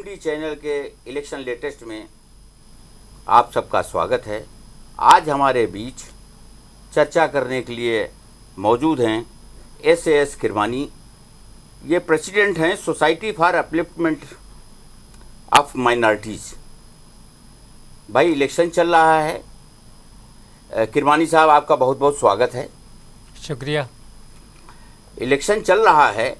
MD channel के election latest में आप सबका स्वागत है। आज हमारे बीच चर्चा करने के लिए मौजूद हैं एस किरमानी। ये प्रेसिडेंट हैं society for upliftment of minorities. भाई इलेक्शन चल रहा है, किरमानी साहब आपका बहुत बहुत स्वागत है। शुक्रिया। इलेक्शन चल रहा है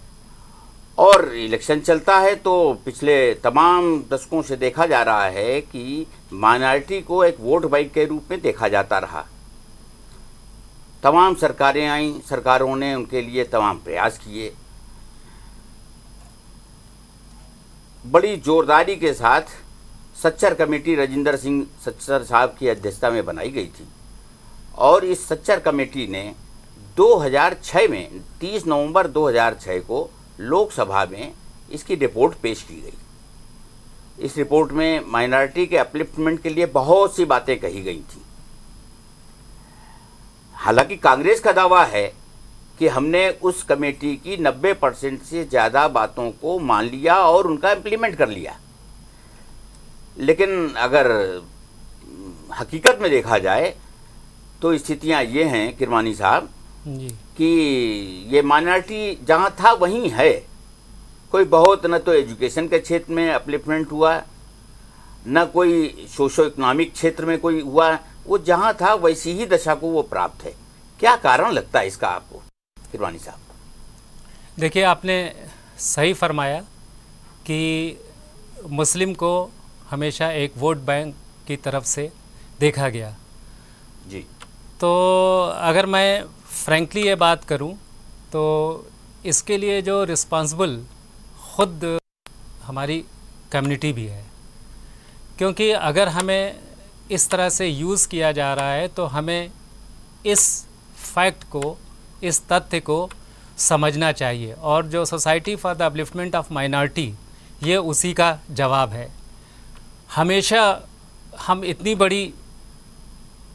और इलेक्शन चलता है तो पिछले तमाम दशकों से देखा जा रहा है कि माइनॉरिटी को एक वोट बैंक के रूप में देखा जाता रहा। तमाम सरकारें आईं, सरकारों ने उनके लिए तमाम प्रयास किए। बड़ी जोरदारी के साथ सच्चर कमेटी राजेंद्र सिंह सच्चर साहब की अध्यक्षता में बनाई गई थी और इस सच्चर कमेटी ने 2006 में 30 नवंबर 2006 को लोकसभा में इसकी रिपोर्ट पेश की गई। इस रिपोर्ट में माइनॉरिटी के अपलिफ्टमेंट के लिए बहुत सी बातें कही गई थी। हालांकि कांग्रेस का दावा है कि हमने उस कमेटी की 90% से ज़्यादा बातों को मान लिया और उनका इम्प्लीमेंट कर लिया। लेकिन अगर हकीकत में देखा जाए तो स्थितियां ये हैं किरमानी साहब कि ये माइनॉरिटी जहाँ था वहीं है। कोई बहुत न तो एजुकेशन के क्षेत्र में अपलिफ्टमेंट हुआ, न कोई सोशो इकोनॉमिक क्षेत्र में कोई हुआ। वो जहाँ था वैसी ही दशा को वो प्राप्त है। क्या कारण लगता है इसका आपको किरमानी साहब? देखिए, आपने सही फरमाया कि मुस्लिम को हमेशा एक वोट बैंक की तरफ से देखा गया जी। तो अगर मैं फ्रैंकली ये बात करूं तो इसके लिए जो रिस्पॉन्सिबल ख़ुद हमारी कम्युनिटी भी है, क्योंकि अगर हमें इस तरह से यूज़ किया जा रहा है तो हमें इस फैक्ट को, इस तथ्य को समझना चाहिए। और जो society for the upliftment of minority, ये उसी का जवाब है। हमेशा हम इतनी बड़ी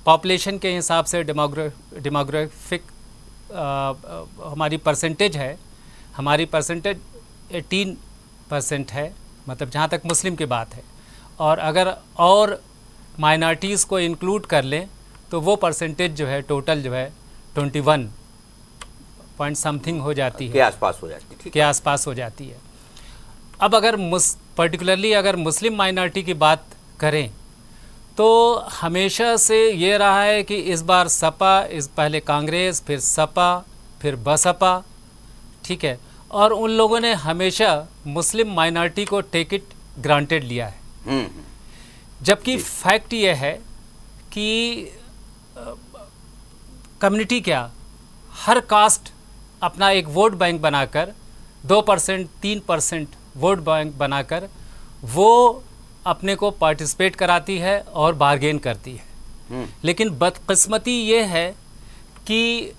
पॉपुलेशन के हिसाब से डेमोग्राफिक हमारी परसेंटेज है, हमारी परसेंटेज 18% है, मतलब जहाँ तक मुस्लिम की बात है। और अगर और माइनॉरिटीज़ को इंक्लूड कर लें तो वो परसेंटेज जो है टोटल जो है 21 पॉइंट समथिंग हो जाती है, के आसपास हो जाती है, के आसपास हो जाती है। अब अगर पर्टिकुलरली अगर मुस्लिम माइनॉरिटी की बात करें तो हमेशा से ये रहा है कि इस बार सपा, इस पहले कांग्रेस, फिर सपा, फिर बसपा, ठीक है, और उन लोगों ने हमेशा मुस्लिम माइनॉरिटी को टेक इट ग्रांटेड लिया है। जबकि फैक्ट ये है कि कम्युनिटी क्या, हर कास्ट अपना एक वोट बैंक बनाकर 2%, 3% वोट बैंक बनाकर वो अपने को पार्टिसिपेट कराती है और बार्गेन करती है। लेकिन बदकिस्मती ये है कि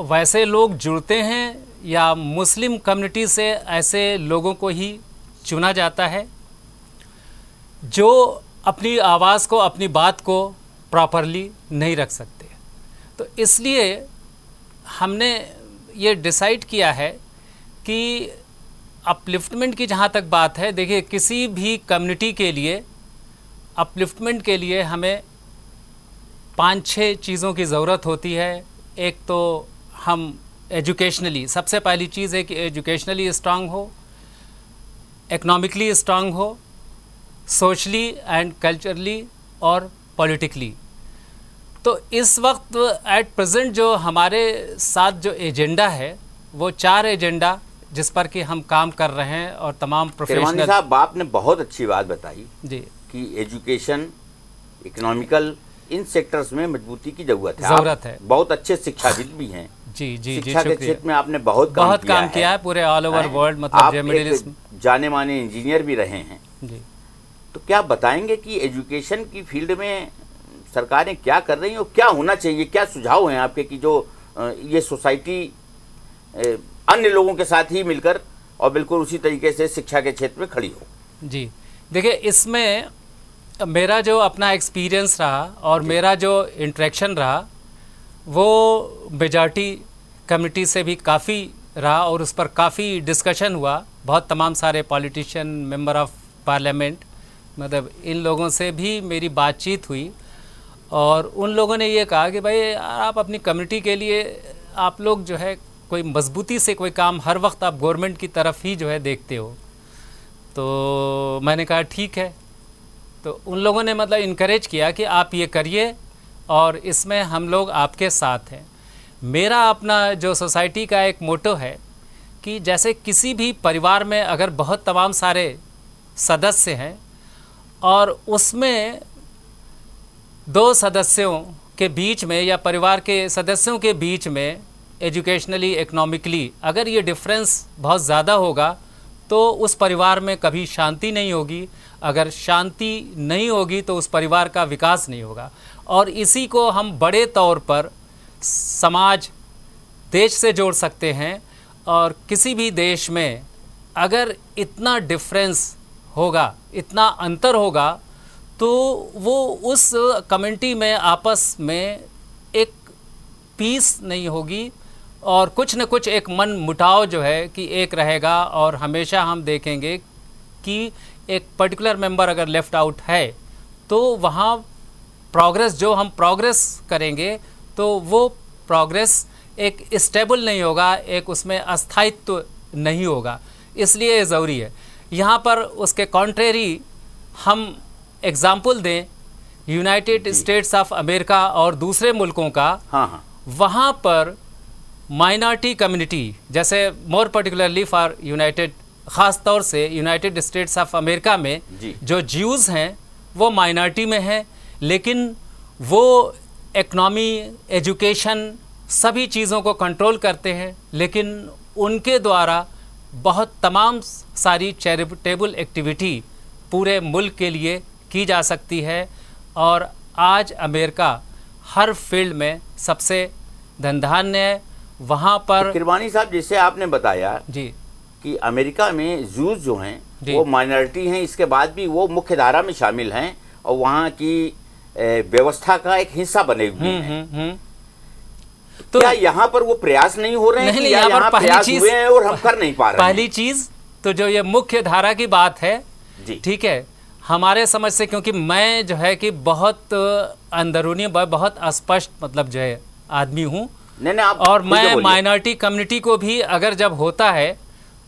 वैसे लोग जुड़ते हैं या मुस्लिम कम्युनिटी से ऐसे लोगों को ही चुना जाता है जो अपनी आवाज़ को, अपनी बात को प्रॉपरली नहीं रख सकते। तो इसलिए हमने ये डिसाइड किया है कि अपलिफ्टमेंट की जहाँ तक बात है, देखिए किसी भी कम्युनिटी के लिए अपलिफ्टमेंट के लिए हमें 5-6 चीज़ों की ज़रूरत होती है। एक तो हम एजुकेशनली, सबसे पहली चीज़ है कि एजुकेशनली स्ट्रांग हो, इकोनॉमिकली स्ट्रांग हो, सोशली एंड कल्चरली और पॉलिटिकली। तो इस वक्त एट प्रेजेंट जो हमारे साथ जो एजेंडा है वो 4 एजेंडा जिस पर कि हम काम कर रहे हैं और तमाम प्रोफेशनल। साहब, आपने बहुत अच्छी बात बताई जी कि एजुकेशन, इकोनॉमिकल, इन सेक्टर्स में मजबूती की जरूरत है। बहुत अच्छे शिक्षाविद भी हैं। जी जी शिक्षा के क्षेत्र में आपने बहुत काम किया है पूरे ऑल ओवर वर्ल्ड, मतलब जाने माने इंजीनियर भी रहे हैं जी। तो क्या बताएंगे कि एजुकेशन की फील्ड में सरकारें क्या कर रही हैं और क्या होना चाहिए? क्या सुझाव हैं आपके कि जो ये सोसाइटी अन्य लोगों के साथ ही मिलकर और बिल्कुल उसी तरीके से शिक्षा के क्षेत्र में खड़ी हो? जी देखिए, इसमें मेरा जो अपना एक्सपीरियंस रहा और मेरा जो इंटरेक्शन रहा वो मेजॉरिटी कम्युनिटी से भी काफ़ी रहा और उस पर काफ़ी डिस्कशन हुआ। बहुत तमाम सारे पॉलिटिशियन, मेंबर ऑफ पार्लियामेंट, मतलब इन लोगों से भी मेरी बातचीत हुई और उन लोगों ने ये कहा कि भाई आप अपनी कम्युनिटी के लिए आप लोग जो है कोई मजबूती से कोई काम हर वक्त आप गवर्नमेंट की तरफ ही जो है देखते हो। तो मैंने कहा ठीक है। तो उन लोगों ने मतलब इनकरेज किया कि आप ये करिए और इसमें हम लोग आपके साथ हैं। मेरा अपना जो सोसाइटी का एक मोटो है कि जैसे किसी भी परिवार में अगर बहुत तमाम सारे सदस्य हैं और उसमें 2 सदस्यों के बीच में या परिवार के सदस्यों के बीच में एजुकेशनली, इकोनॉमिकली अगर ये डिफरेंस बहुत ज़्यादा होगा तो उस परिवार में कभी शांति नहीं होगी। अगर शांति नहीं होगी तो उस परिवार का विकास नहीं होगा। और इसी को हम बड़े तौर पर समाज, देश से जोड़ सकते हैं। और किसी भी देश में अगर इतना डिफरेंस होगा, इतना अंतर होगा, तो वो उस कम्युनिटी में आपस में एक पीस नहीं होगी और कुछ न कुछ एक मन मुटाव जो है कि एक रहेगा। और हमेशा हम देखेंगे कि एक पर्टिकुलर मेंबर अगर लेफ़्ट आउट है तो वहाँ प्रोग्रेस, जो हम प्रोग्रेस करेंगे तो वो प्रोग्रेस एक स्टेबल नहीं होगा, एक उसमें अस्थायित्व नहीं होगा। इसलिए ये ज़रूरी है। यहाँ पर उसके कॉन्ट्रेरी हम एग्ज़ाम्पल दें यूनाइटेड स्टेट्स ऑफ अमेरिका और दूसरे मुल्कों का। हाँ। वहाँ पर माइनॉरिटी कम्युनिटी, जैसे मोर पर्टिकुलरली फॉर यूनाइटेड, ख़ास तौर से यूनाइटेड स्टेट्स ऑफ अमेरिका में जो ज्यूज़ हैं वो माइनॉरिटी में हैं, लेकिन वो इकनॉमी, एजुकेशन, सभी चीज़ों को कंट्रोल करते हैं। लेकिन उनके द्वारा बहुत तमाम सारी चैरिटेबल एक्टिविटी पूरे मुल्क के लिए की जा सकती है। और आज अमेरिका हर फील्ड में सबसे धनधान्य है। वहाँ पर किरमानी साहब, जैसे आपने बताया जी कि अमेरिका में जूस जो हैं वो माइनॉरिटी हैं, इसके बाद भी वो मुख्य धारा में शामिल हैं और वहाँ की व्यवस्था का एक हिस्सा बने हुए हैं। तो क्या यहाँ पर वो प्रयास नहीं हो रहे हैं? नहीं, यहाँ पर पहली चीज हुए हैं और हम कर नहीं पा रहे हैं। पहली चीज तो जो ये मुख्य धारा की बात है, ठीक है, हमारे समझ से, क्योंकि मैं जो है कि बहुत अंदरूनी, बहुत अस्पष्ट मतलब जो है आदमी हूँ, और मैं माइनॉरिटी कम्युनिटी को भी अगर जब होता है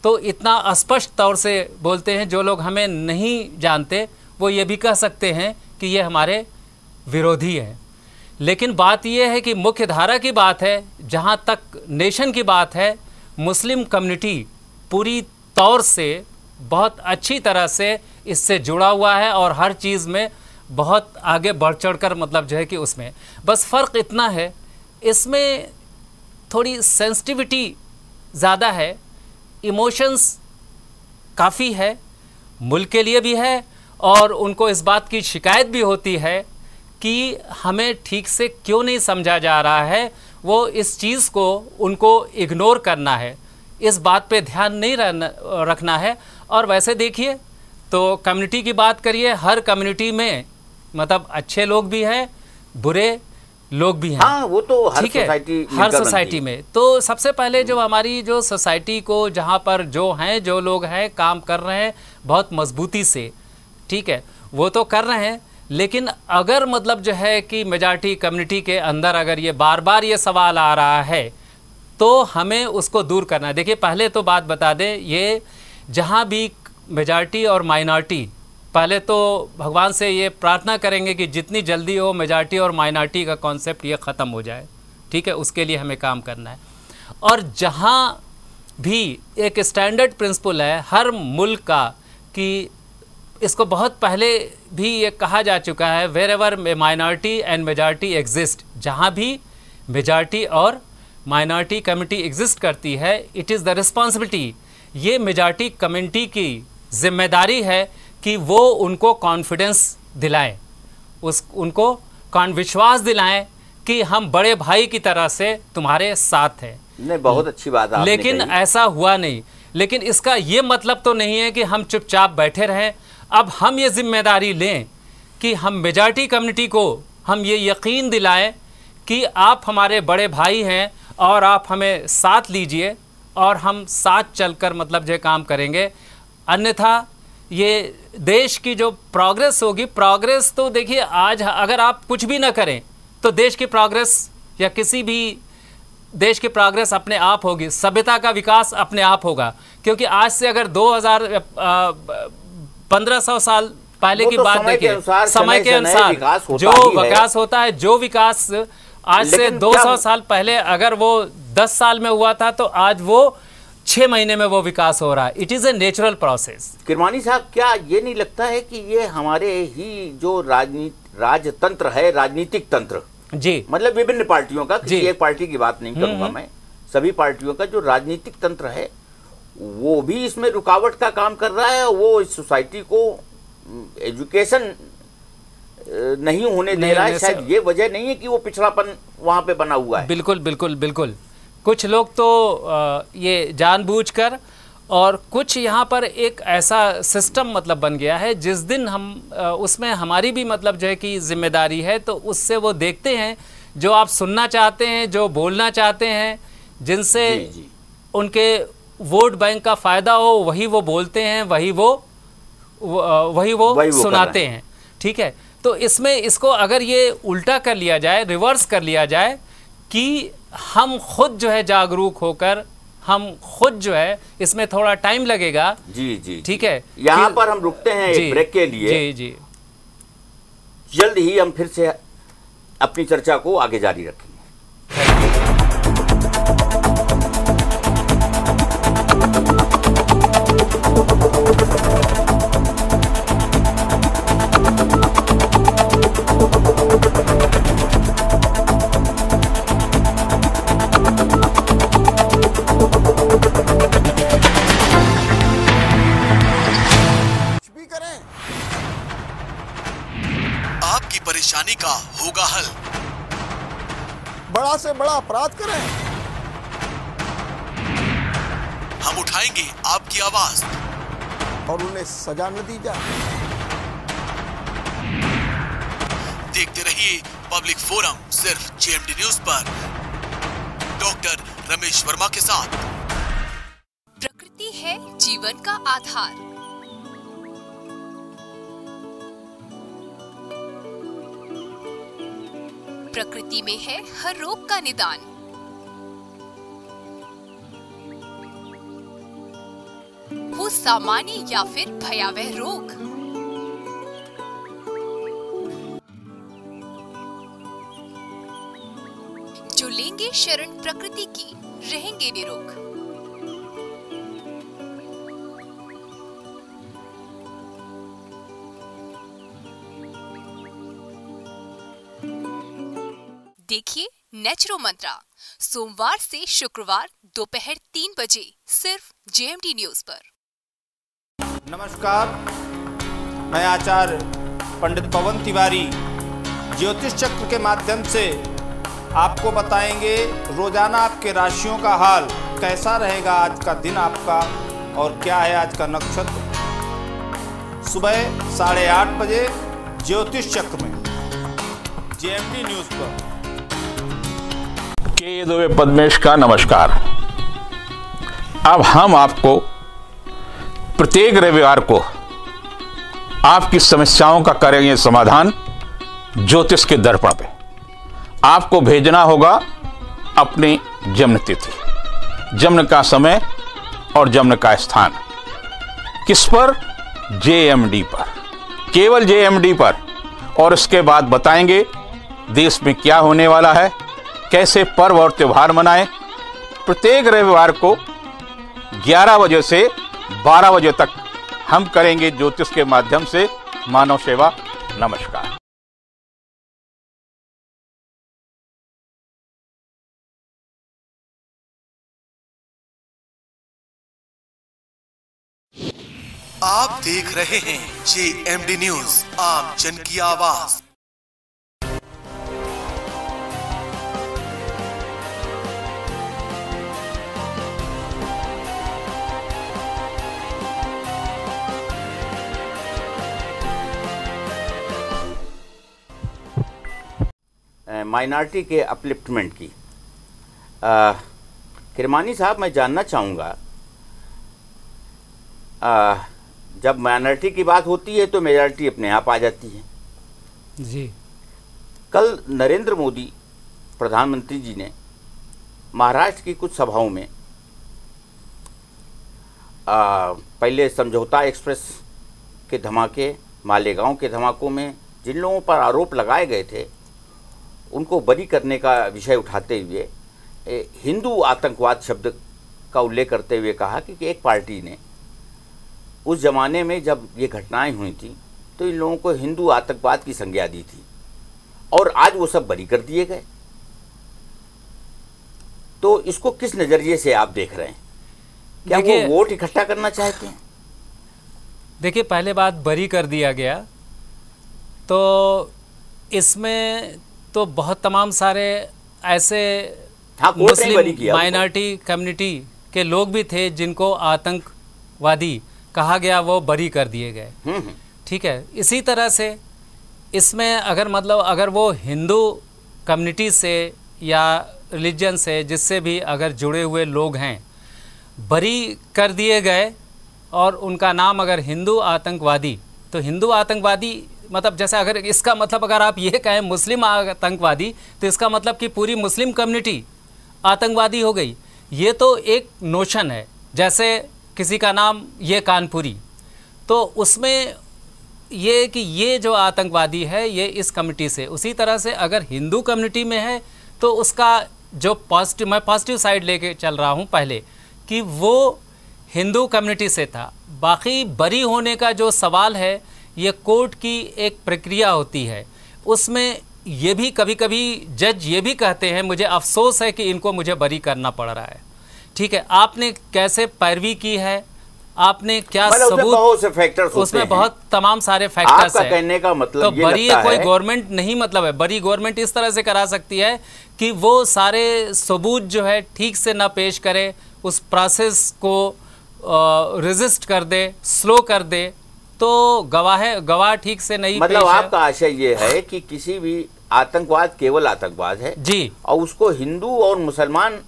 तो इतना स्पष्ट तौर से बोलते हैं। जो लोग हमें नहीं जानते वो ये भी कह सकते हैं कि ये हमारे विरोधी हैं। लेकिन बात यह है कि मुख्य धारा की बात है, जहाँ तक नेशन की बात है, मुस्लिम कम्युनिटी पूरी तौर से बहुत अच्छी तरह से इससे जुड़ा हुआ है और हर चीज़ में बहुत आगे बढ़ चढ़ कर मतलब जो है कि उसमें बस फ़र्क इतना है, इसमें थोड़ी सेंसिटिविटी ज़्यादा है, इमोशंस काफ़ी है, मुल्क के लिए भी है। और उनको इस बात की शिकायत भी होती है कि हमें ठीक से क्यों नहीं समझा जा रहा है। वो इस चीज़ को उनको इग्नोर करना है, इस बात पे ध्यान नहीं रखना है। और वैसे देखिए तो कम्युनिटी की बात करिए, हर कम्युनिटी में मतलब अच्छे लोग भी हैं, बुरे लोग भी हैं। हाँ, वो तो हर सोसाइटी में। तो सबसे पहले जो हमारी जो सोसाइटी को, जहाँ पर जो हैं, जो लोग हैं काम कर रहे हैं बहुत मजबूती से, ठीक है, वो तो कर रहे हैं। लेकिन अगर मतलब जो है कि मेजॉरिटी कम्युनिटी के अंदर अगर ये बार बार ये सवाल आ रहा है तो हमें उसको दूर करना है। देखिए, पहले तो बात बता दें, ये जहाँ भी मेजॉरिटी और माइनॉरिटी, पहले तो भगवान से ये प्रार्थना करेंगे कि जितनी जल्दी हो मेजॉरिटी और माइनॉरिटी का कॉन्सेप्ट ये ख़त्म हो जाए, ठीक है, उसके लिए हमें काम करना है। और जहाँ भी एक स्टैंडर्ड प्रिंसिपल है हर मुल्क का कि इसको बहुत पहले भी ये कहा जा चुका है, wherever minority and majority exist, जहाँ भी मेजॉरिटी और माइनॉरिटी कम्युनिटी एग्जिस्ट करती है, इट इज़ द रिस्पॉन्सिबिलिटी, ये मेजॉरिटी कम्युनिटी की जिम्मेदारी है कि वो उनको कॉन्फिडेंस दिलाएं, उनको विश्वास दिलाएं कि हम बड़े भाई की तरह से तुम्हारे साथ हैं। नहीं, बहुत अच्छी बात है। लेकिन ऐसा हुआ नहीं। लेकिन इसका ये मतलब तो नहीं है कि हम चुपचाप बैठे रहें। अब हम ये जिम्मेदारी लें कि हम मेजॉरिटी कम्युनिटी को हम ये यकीन दिलाएं कि आप हमारे बड़े भाई हैं और आप हमें साथ लीजिए और हम साथ चलकर मतलब जो काम करेंगे, अन्यथा ये देश की जो प्रोग्रेस होगी, प्रोग्रेस तो देखिए आज अगर आप कुछ भी ना करें तो देश की प्रोग्रेस या किसी भी देश की प्रोग्रेस अपने आप होगी, सभ्यता का विकास अपने आप होगा। क्योंकि आज से अगर 1500 साल पहले की बात देखिए, समय के अनुसार जो विकास होता है, जो विकास आज से 200 साल पहले अगर वो 10 साल में हुआ था तो आज वो 6 महीने में वो विकास हो रहा है। It is a natural process. Kirmani साहब, क्या ये नहीं लगता है कि ये हमारे ही जो राजतंत्र है, राजनीतिक तंत्र जी, मतलब विभिन्न पार्टियों का, किसी एक पार्टी की बात नहीं करूंगा मैं, सभी पार्टियों का जो राजनीतिक तंत्र है वो भी इसमें रुकावट का काम कर रहा है। वो इस सोसाइटी को एजुकेशन नहीं होने दे रहा है। शायद ये वजह नहीं है कि वो पिछड़ापन वहां पे बना हुआ है। बिल्कुल बिल्कुल बिल्कुल। कुछ लोग तो ये जानबूझकर, और कुछ यहाँ पर एक ऐसा सिस्टम मतलब बन गया है जिस दिन हम उसमें हमारी भी मतलब जो है कि जिम्मेदारी है, तो उससे वो देखते हैं जो आप सुनना चाहते हैं, जो बोलना चाहते हैं, जिनसे उनके वोट बैंक का फायदा हो, वही वो बोलते हैं, वही वो सुनाते हैं। ठीक है, तो इसमें इसको अगर ये उल्टा कर लिया जाए, रिवर्स कर लिया जाए कि हम खुद जो है जागरूक होकर, हम खुद जो है, इसमें थोड़ा टाइम लगेगा। जी जी, ठीक है, यहाँ पर हम रुकते हैं एक ब्रेक के लिए। जी जी, जल्द ही हम फिर से अपनी चर्चा को आगे जारी रखेंगे। परेशानी का होगा हल। बड़ा से बड़ा अपराध करें, हम उठाएंगे आपकी आवाज और उन्हें सजा न दी जाए। देखते रहिए पब्लिक फोरम, सिर्फ जेएमडी न्यूज पर, डॉक्टर रमेश वर्मा के साथ। प्रकृति है जीवन का आधार। प्रकृति में है हर रोग का निदान। हो सामान्य या फिर भयावह रोग, जो लेंगे शरण प्रकृति की, रहेंगे निरोग। देखिए नेचुरो मंत्रा, सोमवार से शुक्रवार दोपहर 3 बजे सिर्फ जेएमडी न्यूज पर। नमस्कार, मैं आचार्य पंडित पवन तिवारी ज्योतिष चक्र के माध्यम से आपको बताएंगे रोजाना आपके राशियों का हाल, कैसा रहेगा आज का दिन आपका और क्या है आज का नक्षत्र। सुबह 8:30 बजे ज्योतिष चक्र में जेएमडी न्यूज पर। के दुबे पद्मेश का नमस्कार। अब हम आपको प्रत्येक रविवार को आपकी समस्याओं का करेंगे समाधान ज्योतिष के दर्पण पे। आपको भेजना होगा अपनी जन्म तिथि, जन्म का समय और जन्म का स्थान। किस पर? जेएमडी पर, केवल जेएमडी पर। और उसके बाद बताएंगे देश में क्या होने वाला है, कैसे पर्व और त्योहार मनाएं। प्रत्येक रविवार को 11 बजे से 12 बजे तक हम करेंगे ज्योतिष के माध्यम से मानव सेवा। नमस्कार। आप देख रहे हैं जेएमडी न्यूज, आम जन की आवाज। माइनॉरिटी के अपलिफ्टमेंट की किरमानी साहब, मैं जानना चाहूँगा, जब माइनॉरिटी की बात होती है तो मेजॉरिटी अपने आप आ जाती है। जी। कल नरेंद्र मोदी प्रधानमंत्री जी ने महाराष्ट्र की कुछ सभाओं में पहले समझौता एक्सप्रेस के धमाके, मालेगांव के धमाकों में जिन लोगों पर आरोप लगाए गए थे उनको बरी करने का विषय उठाते हुए हिंदू आतंकवाद शब्द का उल्लेख करते हुए कहा कि एक पार्टी ने उस जमाने में जब ये घटनाएं हुई थी तो इन लोगों को हिंदू आतंकवाद की संज्ञा दी थी और आज वो सब बरी कर दिए गए। तो इसको किस नजरिए से आप देख रहे हैं? क्या वो वोट इकट्ठा करना चाहते हैं? देखिए, पहले बात बरी कर दिया गया तो इसमें तो बहुत तमाम सारे ऐसे मुस्लिम माइनॉरिटी कम्युनिटी के लोग भी थे जिनको आतंकवादी कहा गया, वो बरी कर दिए गए। ठीक है, इसी तरह से इसमें अगर वो हिंदू कम्युनिटी से या रिलीजन से जिससे भी अगर जुड़े हुए लोग हैं बरी कर दिए गए और उनका नाम अगर हिंदू आतंकवादी, तो हिंदू आतंकवादी मतलब जैसे अगर इसका मतलब अगर आप ये कहें मुस्लिम आतंकवादी तो इसका मतलब कि पूरी मुस्लिम कम्युनिटी आतंकवादी हो गई। ये तो एक नोशन है, जैसे किसी का नाम ये कानपुरी, तो उसमें ये कि ये जो आतंकवादी है ये इस कम्युनिटी से, उसी तरह से अगर हिंदू कम्युनिटी में है तो उसका जो पॉजिटिव, मैं पॉजिटिव साइड लेके चल रहा हूँ पहले, कि वो हिंदू कम्युनिटी से था। बाकी बरी होने का जो सवाल है ये कोर्ट की एक प्रक्रिया होती है, उसमें ये भी कभी कभी जज ये भी कहते हैं मुझे अफसोस है कि इनको मुझे बरी करना पड़ रहा है। ठीक है, आपने कैसे पैरवी की है, आपने क्या सबूत, बहुत से फैक्टर्स होते उसमें हैं। बहुत तमाम सारे फैक्टर्स हैं। कहने का मतलब तो बरी कोई गवर्नमेंट नहीं मतलब है, बरी गवर्नमेंट इस तरह से करा सकती है कि वो सारे सबूत जो है ठीक से ना पेश करे, उस प्रोसेस को रेजिस्ट कर दे, स्लो कर दे, तो गवाह ठीक से नहीं मतलब पेश आपका आशय ये है कि किसी भी आतंकवाद केवल आतंकवाद है जी, और उसको हिंदू और मुसलमान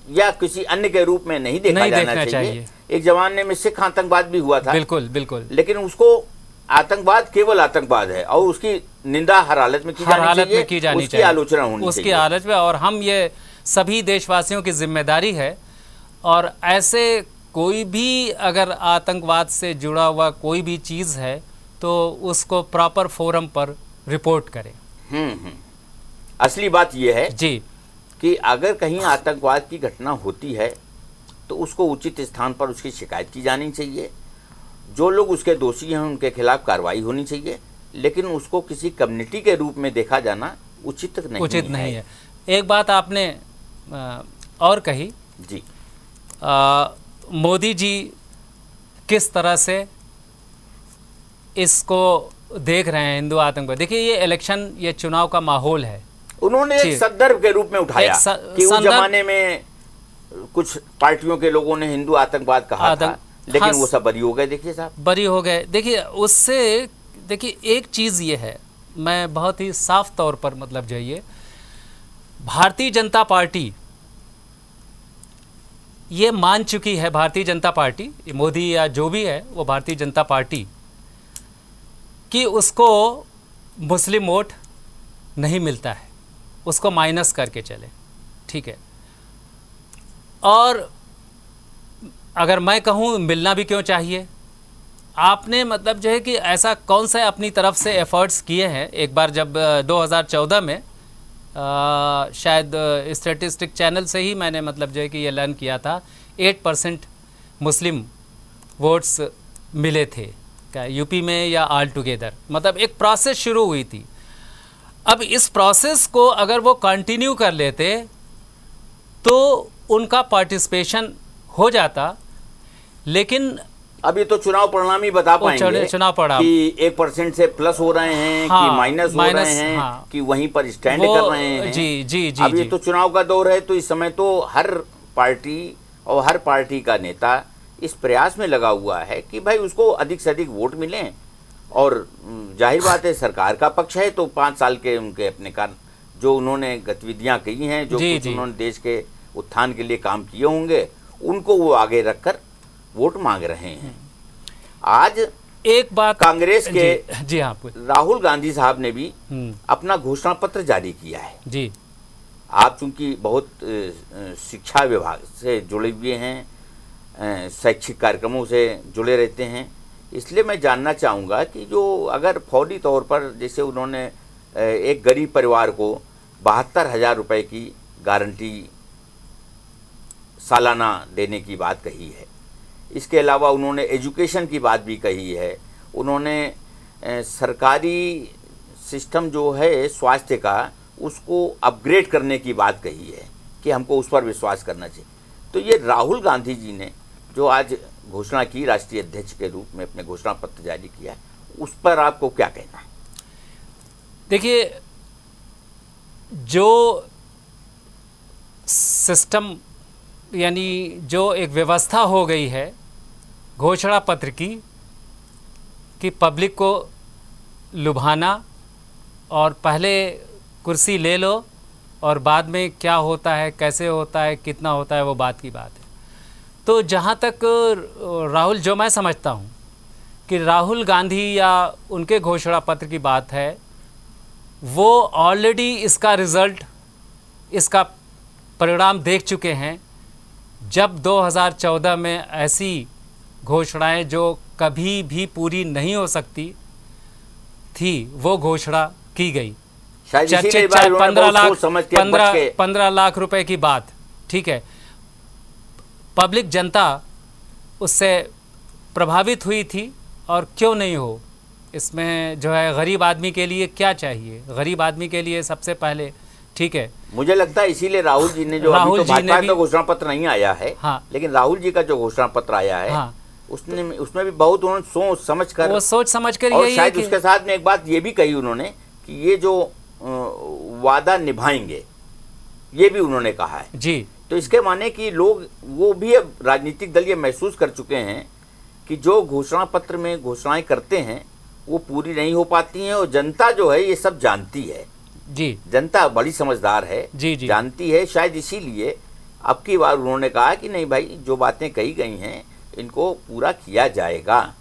या किसी अन्य के रूप में नहीं देखा जाना चाहिए। एक जमाने में सिख आतंकवाद भी हुआ था, बिल्कुल बिल्कुल, लेकिन उसको आतंकवाद केवल आतंकवाद है और उसकी निंदा हर हालत में की जानी चाहिए, उसकी आलोचना होनी चाहिए उसकी हालत में। और हम ये सभी देशवासियों की जिम्मेदारी है, और ऐसे कोई भी अगर आतंकवाद से जुड़ा हुआ कोई भी चीज़ है तो उसको प्रॉपर फोरम पर रिपोर्ट करें। असली बात यह है जी कि अगर कहीं आतंकवाद की घटना होती है तो उसको उचित स्थान पर उसकी शिकायत की जानी चाहिए, जो लोग उसके दोषी हैं उनके खिलाफ कार्रवाई होनी चाहिए, लेकिन उसको किसी कम्युनिटी के रूप में देखा जाना उचित नहीं है। एक बात आपने और कही जी, मोदी जी किस तरह से इसको देख रहे हैं हिंदू आतंकवाद। देखिए, ये इलेक्शन, ये चुनाव का माहौल है, उन्होंने एक संदर्भ के रूप में उठाया कि उस जमाने में कुछ पार्टियों के लोगों ने हिंदू आतंकवाद कहा था, लेकिन वो सब बरी हो गए। देखिए साहब, बरी हो गए। देखिए उससे, देखिए एक चीज़ ये है, मैं बहुत ही साफ तौर पर मतलब जाइए, भारतीय जनता पार्टी ये मान चुकी है, भारतीय जनता पार्टी, मोदी या जो भी है वो भारतीय जनता पार्टी, कि उसको मुस्लिम वोट नहीं मिलता है, उसको माइनस करके चले। ठीक है, और अगर मैं कहूँ मिलना भी क्यों चाहिए, आपने मतलब जो है कि ऐसा कौन सा अपनी तरफ से एफर्ट्स किए हैं। एक बार जब 2014 में शायद स्टैटिस्टिक चैनल से ही मैंने मतलब जो है कि ये लर्न किया था, 8% मुस्लिम वोट्स मिले थे क्या यूपी में या ऑल टुगेदर, मतलब एक प्रोसेस शुरू हुई थी। अब इस प्रोसेस को अगर वो कंटिन्यू कर लेते तो उनका पार्टिसिपेशन हो जाता, लेकिन अभी तो चुनाव परिणाम ही बता पाएंगे चुनाव परिणाम कि 1% से प्लस हो रहे हैं, हाँ, कि माइनस हो रहे हैं, हाँ, कि वहीं पर स्टैंड कर रहे हैं। जी जी जी, अभी तो चुनाव का दौर है, तो इस समय तो हर पार्टी और हर पार्टी का नेता इस प्रयास में लगा हुआ है कि भाई उसको अधिक से अधिक वोट मिलें, और जाहिर बात है सरकार का पक्ष है तो 5 साल के उनके अपने जो उन्होंने गतिविधियां की हैं, जो कुछ उन्होंने देश के उत्थान के लिए काम किए होंगे, उनको वो आगे रखकर वोट मांग रहे हैं। आज एक बात कांग्रेस के जी हाँ, राहुल गांधी साहब ने भी अपना घोषणा पत्र जारी किया है। जी, आप चूंकि बहुत शिक्षा विभाग से जुड़े हुए हैं, शैक्षिक कार्यक्रमों से जुड़े रहते हैं, इसलिए मैं जानना चाहूँगा कि जो अगर फौरी तौर पर जैसे उन्होंने एक गरीब परिवार को 72,000 रुपये की गारंटी सालाना देने की बात कही है, इसके अलावा उन्होंने एजुकेशन की बात भी कही है, उन्होंने सरकारी सिस्टम जो है स्वास्थ्य का उसको अपग्रेड करने की बात कही है कि हमको उस पर विश्वास करना चाहिए। तो ये राहुल गांधी जी ने जो आज घोषणा की, राष्ट्रीय अध्यक्ष के रूप में अपने घोषणा पत्र जारी किया है, उस पर आपको क्या कहना है? देखिए, जो सिस्टम यानी जो एक व्यवस्था हो गई है घोषणा पत्र की कि पब्लिक को लुभाना और पहले कुर्सी ले लो और बाद में क्या होता है, कैसे होता है, कितना होता है, वो बात की बात है। तो जहाँ तक राहुल, जो मैं समझता हूँ कि राहुल गांधी या उनके घोषणा पत्र की बात है, वो ऑलरेडी इसका रिज़ल्ट, इसका परिणाम देख चुके हैं। जब 2014 में ऐसी घोषणाएं जो कभी भी पूरी नहीं हो सकती थी, वो घोषणा की गई। चर्चित 15 लाख रुपए की बात, ठीक है, पब्लिक जनता उससे प्रभावित हुई थी, और क्यों नहीं हो। इसमें जो है गरीब आदमी के लिए क्या चाहिए, गरीब आदमी के लिए सबसे पहले, ठीक है, मुझे लगता है इसीलिए राहुल जी ने जो राहुल अभी तो जी ने भी, का घोषणा पत्र नहीं आया है, हाँ, लेकिन राहुल जी का जो घोषणा पत्र आया है, हाँ, उसमें भी बहुत उन्होंने सोच समझ कर, वो सोच समझ कर, और शायद उसके साथ में एक बात ये भी कही उन्होंने कि ये जो वादा निभाएंगे, ये भी उन्होंने कहा है जी। तो इसके माने कि लोग, वो भी अब राजनीतिक दल ये महसूस कर चुके हैं कि जो घोषणा पत्र में घोषणाएं करते हैं वो पूरी नहीं हो पाती हैं, और जनता जो है ये सब जानती है जी, जनता बड़ी समझदार है जी, जी, जानती है। शायद इसीलिए अब की बार उन्होंने कहा कि नहीं भाई, जो बातें कही गई हैं इनको पूरा किया जाएगा।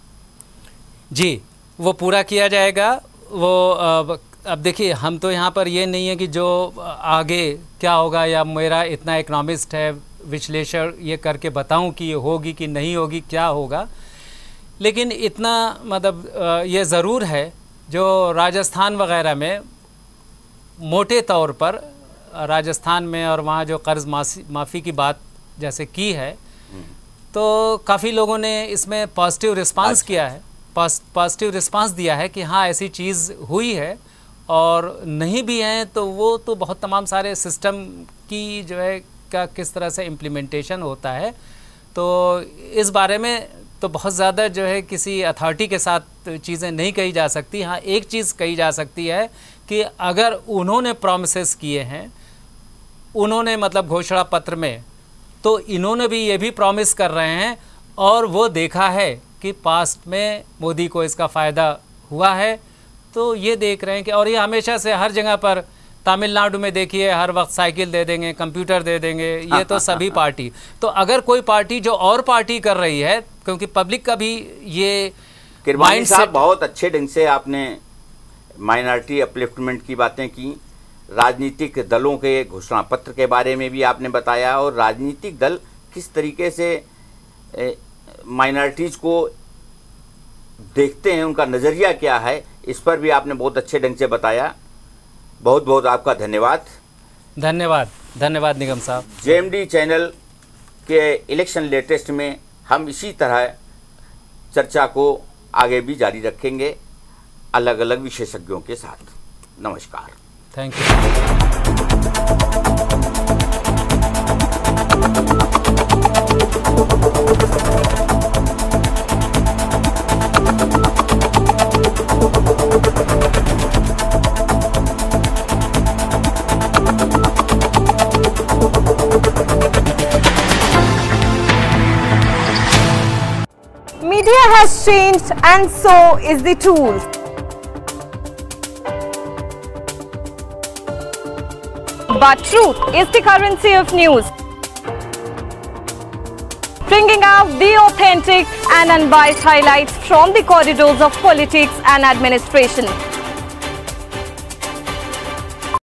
जी, वो पूरा किया जाएगा। वो अब देखिए, हम तो यहाँ पर ये नहीं है कि जो आगे क्या होगा, या मेरा इतना इकोनॉमिस्ट है विश्लेषण ये करके बताऊं कि ये होगी कि नहीं होगी, क्या होगा, लेकिन इतना मतलब ये ज़रूर है, जो राजस्थान वगैरह में मोटे तौर पर, राजस्थान में और वहाँ जो कर्ज़ माफ़ी की बात जैसे की है, तो काफ़ी लोगों ने इसमें पॉजिटिव रिस्पांस किया है, पॉजिटिव रिस्पांस दिया है कि हाँ ऐसी चीज़ हुई है, और नहीं भी हैं तो वो तो बहुत तमाम सारे सिस्टम की जो है का किस तरह से इम्प्लीमेंटेशन होता है, तो इस बारे में तो बहुत ज़्यादा जो है किसी अथॉरिटी के साथ चीज़ें नहीं कही जा सकती। हाँ, एक चीज़ कही जा सकती है कि अगर उन्होंने प्रॉमिसेस किए हैं, उन्होंने मतलब घोषणा पत्र में, तो इन्होंने भी ये भी प्रॉमिस कर रहे हैं, और वो देखा है कि पास्ट में मोदी को इसका फ़ायदा हुआ है, तो ये देख रहे हैं कि, और ये हमेशा से हर जगह पर, तमिलनाडु में देखिए हर वक्त साइकिल दे देंगे, कंप्यूटर दे देंगे, ये तो सभी पार्टी। तो अगर कोई पार्टी जो और पार्टी कर रही है, क्योंकि पब्लिक का भी ये किरमानी साहब बहुत अच्छे ढंग से आपने माइनॉरिटी अपलिफ्टमेंट की बातें की, राजनीतिक दलों के घोषणा पत्र के बारे में भी आपने बताया, और राजनीतिक दल किस तरीके से माइनॉरिटीज़ को देखते हैं, उनका नज़रिया क्या है, इस पर भी आपने बहुत अच्छे ढंग से बताया। बहुत बहुत आपका धन्यवाद। धन्यवाद, धन्यवाद निगम साहब। जेएमडी चैनल के इलेक्शन लेटेस्ट में हम इसी तरह चर्चा को आगे भी जारी रखेंगे, अलग अलग विशेषज्ञों के साथ। नमस्कार, thank you. Media has changed, and so is the tool. But truth is the currency of news. bringing out the authentic and unbiased highlights from the corridors of politics and administration.